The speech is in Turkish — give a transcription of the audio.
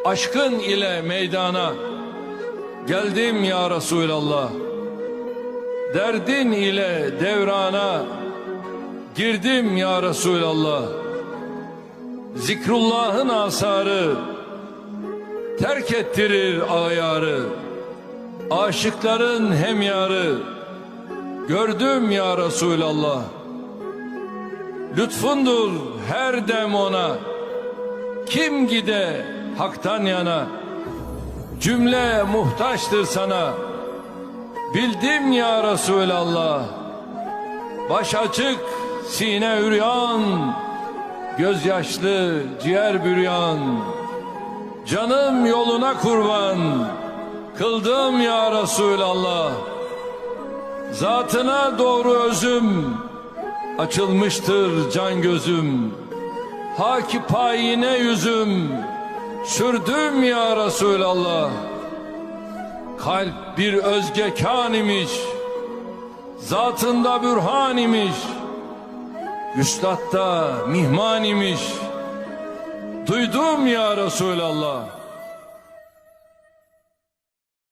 Aşkın ile meydana geldim ya Resulallah. Derdin ile devrana girdim ya Resulallah. Zikrullah'ın asarı terk ettirir ayarı. Aşıkların hemyarı gördüm ya Resulallah. Lütfundur her dem ona, kim gide haktan yana. Cümle muhtaçtır sana, bildim ya Resulallah. Baş açık, sine üryan, gözyaşlı, ciğer büryan. Canım yoluna kurban, kıldım ya Resulallah. Zatına doğru özüm, açılmıştır can gözüm. Haki payine yüzüm, sürdüm ya Resulallah. Kalp bir özgekan imiş, zatında bürhan imiş, vüslatta mihman imiş. Duydum ya Resulallah.